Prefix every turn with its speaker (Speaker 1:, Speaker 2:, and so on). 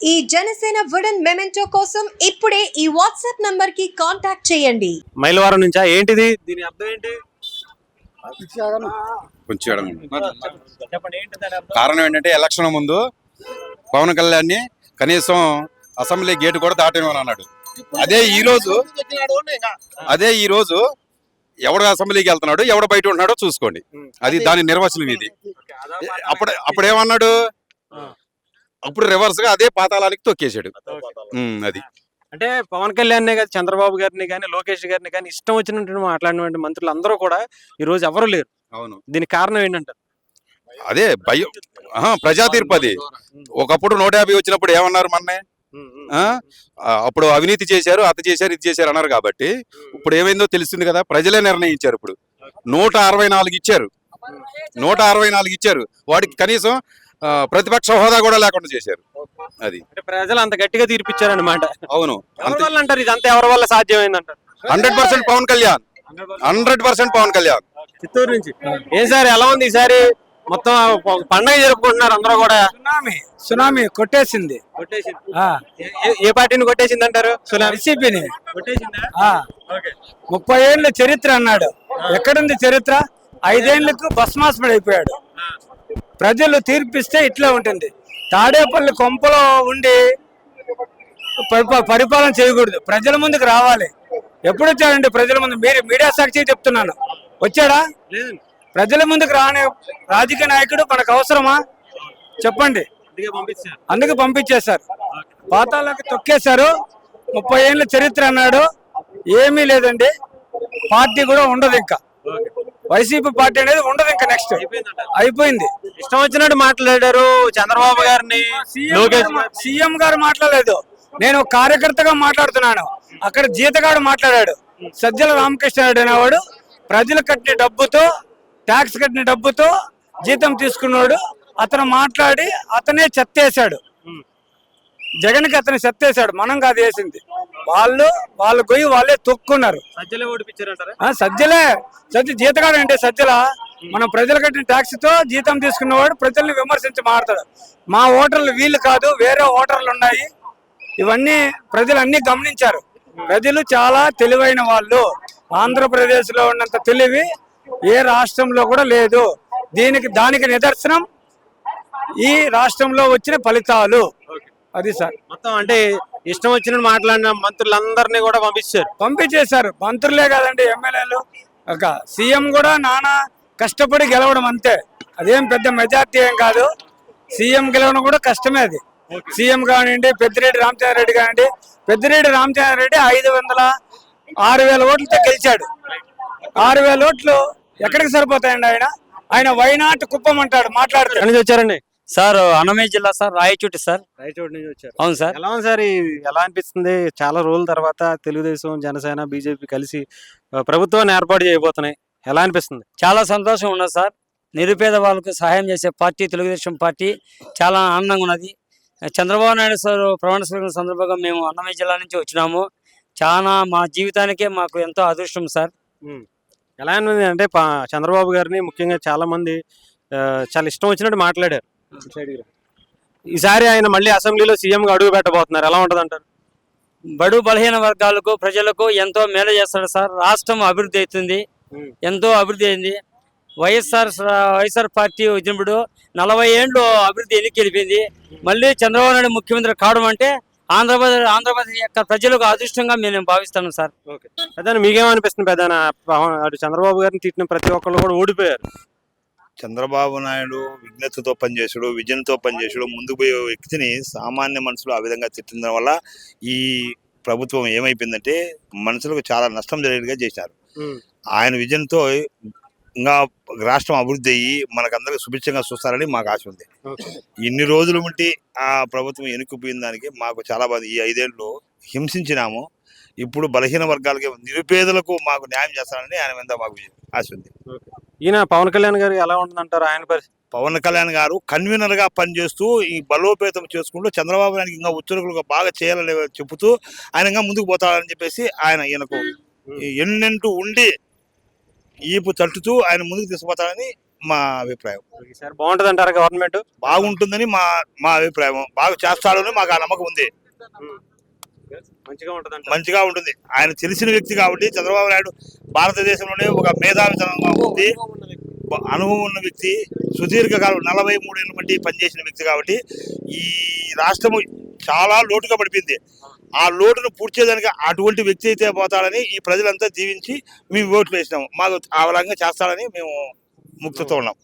Speaker 1: ఈ Janasena wooden memento కోసం ఇప్పుడే ఈ వాట్సాప్ నంబర్ కి కాంటాక్ట్ చేయండి.
Speaker 2: మైలవరం నుంచా ఏంటిది? దీని అర్థం ఏంటి?
Speaker 3: కొంచెం
Speaker 2: చెప్పండి ఏంటి దాని అర్థం?
Speaker 3: కారణం ఏంటంటే ఎలక్షన్ ముందు పవన్ కళ్యాణ్ ని కనీసం అసెంబ్లీ గేట్ కూడా దాటని అన్నాడు. అదే ఈ రోజు ఎవడు అసెంబ్లీకి వెళ్తున్నాడు, ఎవడు బయట ఉంటున్నాడో చూసుకోండి. అది దాని నిర్వచనం ఇది. అప్పుడు ఏమన్నాడు? అప్పుడు రివర్స్ గా అదే పాతాళానికి తొక్కేశాడు. అది
Speaker 2: అంటే పవన్ కళ్యాణ్ కానీ చంద్రబాబు గారిని కానీ లోకేష్ గారిని కానీ ఇష్టం వచ్చినట్టు మాట్లాడినటువంటి మంత్రులు అందరూ కూడా ఈ రోజు ఎవరు లేరు.
Speaker 3: అవును,
Speaker 2: దీనికి కారణం ఏంటంటారు?
Speaker 3: అదే భయం. ప్రజా తీర్పు అది. ఒకప్పుడు 150 వచ్చినప్పుడు ఏమన్నారు మొన్నే? అప్పుడు అవినీతి చేశారు, అది చేశారు, ఇది చేశారు అన్నారు. కాబట్టి ఇప్పుడు ఏమైందో తెలిసింది కదా, ప్రజలే నిర్ణయించారు. ఇప్పుడు 164 ఇచ్చారు, 164 ఇచ్చారు. వాడికి కనీసం ప్రతిపక్ష హోదా కూడా లేకుండా చేశారు. అది
Speaker 2: ప్రజలు అంత గట్టిగా తీర్పిచ్చారన్నమాట.
Speaker 3: అవును,
Speaker 2: అంటారు ఇదంతా ఎవరి వల్ల సాధ్యమైందంటారు?
Speaker 3: 100% పవన్ కళ్యాణ్, 100% పవన్ కళ్యాణ్.
Speaker 2: చిత్తూరు నుంచి ఏం సార్ ఎలా ఉంది ఈసారి? మొత్తం పండగ జరుపుకుంటున్నారు అందరూ కూడా.
Speaker 4: సునామీ కొట్టేసింది.
Speaker 2: ఏ పార్టీని కొట్టేసింది అంటారు?
Speaker 4: వైసీపీని.
Speaker 2: కొట్టేసిందా?
Speaker 4: 30 ఏళ్ళ చరిత్ర అన్నాడు. ఎక్కడుంది చరిత్ర? 5 ఏళ్లకు భస్మాస్పడి అయిపోయాడు. ప్రజలు తీర్పిస్తే ఇట్లా ఉంటుంది. తాడేపల్లి కొంపలో ఉండి పరిపాలన చేయకూడదు, ప్రజల ముందుకు రావాలి. ఎప్పుడు వచ్చాడండి ప్రజల ముందు? మీరు మీడియా సాక్షి చెప్తున్నాను, వచ్చాడా? ప్రజల ముందుకు రాని రాజకీయ నాయకుడు మనకు అవసరమా చెప్పండి? అందుకే పంపించేశారు, పాతాళానికి తొక్కేశారు. 30 ఏళ్ళ చరిత్ర అన్నాడు, ఏమీ లేదండి. పార్టీ కూడా ఉండదు, ఇంకా వైసీపీ పార్టీ అనేది ఉండదు ఇంకా. నెక్స్ట్ అయిపోయింది.
Speaker 2: ఇష్టం వచ్చినట్టు మాట్లాడారు చంద్రబాబు గారిని.
Speaker 4: సీఎం గారు మాట్లాడలేదు, నేను కార్యకర్తగా మాట్లాడుతున్నాను. అక్కడ జీతగాడు మాట్లాడాడు. సజ్జల రామకృష్ణారెడ్డి అనేవాడు ప్రజలు కట్టిన డబ్బుతో, ట్యాక్స్ కట్టిన డబ్బుతో జీతం తీసుకున్నాడు. అతను మాట్లాడి అతనే చెత్తేశాడు. జగన్కి అతను చెత్తేశాడు, మనం కాదు వేసింది. వాళ్ళు పోయి వాళ్ళే తొక్కున్నారు. సజ్జలే జీతగాడు అంటే సజ్జల మనం ప్రజలు కట్టిన ట్యాక్స్ తో జీతం తీసుకున్నవాడు ప్రజల్ని విమర్శించి మాట్లాడతాడు. మా ఓటర్లు వీళ్ళు కాదు, వేరే ఓటర్లు ఉన్నాయి. ఇవన్నీ ప్రజలు అన్ని గమనించారు. ప్రజలు చాలా తెలివైన వాళ్ళు. ఆంధ్రప్రదేశ్ లో ఉన్నంత తెలివి ఏ రాష్ట్రంలో కూడా లేదు. దానికి నిదర్శనం ఈ రాష్ట్రంలో వచ్చిన ఫలితాలు. అది సార్.
Speaker 2: మొత్తం అంటే ఇష్టం వచ్చినట్టు మాట్లాడిన మంత్రులందరినీ కూడా
Speaker 4: పంపించేశారు. మంత్రులే కాదండి, ఎమ్మెల్యేలు, ఒక సీఎం కూడా నానా కష్టపడి గెలవడం అంతే. అదేం పెద్ద మెజార్టీ ఏం కాదు. సీఎం గెలవడం కూడా కష్టమే. అది సీఎం కానివ్వండి, పెద్దిరెడ్డి రామచంద్రారెడ్డి కానివ్వండి. పెద్దిరెడ్డి రామచంద్రారెడ్డి 6,000 ఓట్లతో గెలిచాడు. 6,000 ఓట్లు ఎక్కడికి సరిపోతాయండి? ఆయన వైనాట్ కుప్పం అంటాడు మాట్లాడుతూ.
Speaker 2: వచ్చారండి
Speaker 5: సార్ అన్నమయ్య జిల్లా సార్, రాయచోటి సార్.
Speaker 2: రాయచోటి నుంచి వచ్చారు.
Speaker 5: అవును సార్.
Speaker 2: ఎలా ఉంది సార్? ఎలా అనిపిస్తుంది? చాలా రోజుల తర్వాత తెలుగుదేశం, జనసేన, బీజేపీ కలిసి ప్రభుత్వాన్ని ఏర్పాటు చేయబోతున్నాయి. ఎలా అనిపిస్తుంది?
Speaker 5: చాలా సంతోషం ఉన్నది సార్. నిరుపేద వాళ్ళకు సహాయం చేసే పార్టీ తెలుగుదేశం పార్టీ. చాలా ఆనందంగా ఉన్నది. చంద్రబాబు నాయుడు సార్ ప్రమాణ స్వీకారం సందర్భంగా మేము అన్నమయ్య జిల్లా నుంచి వచ్చినాము. చాలా మా జీవితానికే మాకు ఎంతో అదృష్టం సార్.
Speaker 2: ఎలా అనిపింది అంటే చంద్రబాబు గారిని ముఖ్యంగా చాలా మంది చాలా ఇష్టం వచ్చినట్టు మాట్లాడారు. ఈసారి ఆయన మళ్ళీ అసెంబ్లీలో సీఎంగా అడుగు పెట్టబోతున్నారు. ఎలా ఉంటుంది అంటారు?
Speaker 5: బడు బలహీన వర్గాలకు, ప్రజలకు ఎంతో మేలు చేస్తాడు సార్. రాష్ట్రం అభివృద్ధి అవుతుంది, ఎంతో అభివృద్ధి అయింది. వైఎస్ఆర్ పార్టీ వచ్చినప్పుడు 40 ఏళ్ళు అభివృద్ధి ఎన్నిక వెళ్ళిపోయింది. మళ్ళీ చంద్రబాబు నాయుడు ముఖ్యమంత్రి కావడం అంటే ఆంధ్రప్రదేశ్ యొక్క ప్రజలకు అదృష్టంగా మేము భావిస్తాను సార్.
Speaker 2: పెద్ద మీకేమనిపిస్తుంది? పెద్ద చంద్రబాబు గారిని తిట్టిన ప్రతి ఒక్కళ్ళు కూడా ఓడిపోయారు.
Speaker 6: చంద్రబాబు నాయుడు విజ్ఞతతో పనిచేసాడు, విజన్తో పనిచేసాడు. ముందుకు పోయే వ్యక్తిని సామాన్య మనుషులు ఆ విధంగా తిట్టడం వల్ల ఈ ప్రభుత్వం ఏమైపోయిందంటే మనుషులకు చాలా నష్టం జరిగేట్టుగా చేశారు. ఆయన విజన్తో ఇంకా రాష్ట్రం అభివృద్ధి అయ్యి మనకందరికి సుభిక్షంగా చూస్తారని మాకు ఆశ ఉంది. ఇన్ని రోజులు ఉంటే ఆ ప్రభుత్వం ఎన్నుకుపోయిన దానికి మాకు చాలా బాధ. ఈ 5 ఏళ్ళు హింసించినాము. ఇప్పుడు బలహీన వర్గాలకి, నిరుపేదలకు మాకు న్యాయం చేస్తారని ఆయన మీద మాకు ఆశ ఉంది.
Speaker 2: ఈయన పవన్ కళ్యాణ్ గారు ఎలా ఉంటుందంటారు? ఆయన పరిస్థితి?
Speaker 6: పవన్ కళ్యాణ్ గారు కన్వీనర్ గా పనిచేస్తూ ఈ బలోపేతం చేసుకుంటూ చంద్రబాబు నాయుడు ఇంకా ఉత్తర్వులుగా బాగా చేయాలని చెబుతూ ఆయన ఇంకా ముందుకు పోతాడని చెప్పేసి ఈయనకు ఎన్నెంటూ ఉండి ఈపు తట్టుతూ ఆయన ముందుకు తీసుకుపోతాడని మా అభిప్రాయం.
Speaker 2: ఈసారి బాగుంటది అంటారా గవర్నమెంట్?
Speaker 6: బాగుంటుందని మా అభిప్రాయం. బాగా చేస్తాడని మాకు ఆ నమ్మకం ఉంది.
Speaker 2: మంచిగా ఉంటది.
Speaker 6: మంచిగా ఉంటుంది. ఆయన తెలిసిన వ్యక్తి కాబట్టి చంద్రబాబు నాయుడు భారతదేశంలోనే ఒక మేధావితనంగా ఉంది, అనుభవం ఉన్న వ్యక్తి, సుదీర్ఘకాలం 43 ఏళ్ళ బట్టి పనిచేసిన వ్యక్తి కాబట్టి ఈ రాష్ట్రము చాలా లోటుగా పడిపోయింది. ఆ లోటును పూర్తి చేయడానికి అటువంటి వ్యక్తి అయితే పోతాడని ఈ ప్రజలంతా జీవించి మేము ఓట్లు వేసినాము. మాకు ఆ విధంగా చేస్తాడని మేము ముక్తతో ఉన్నాం.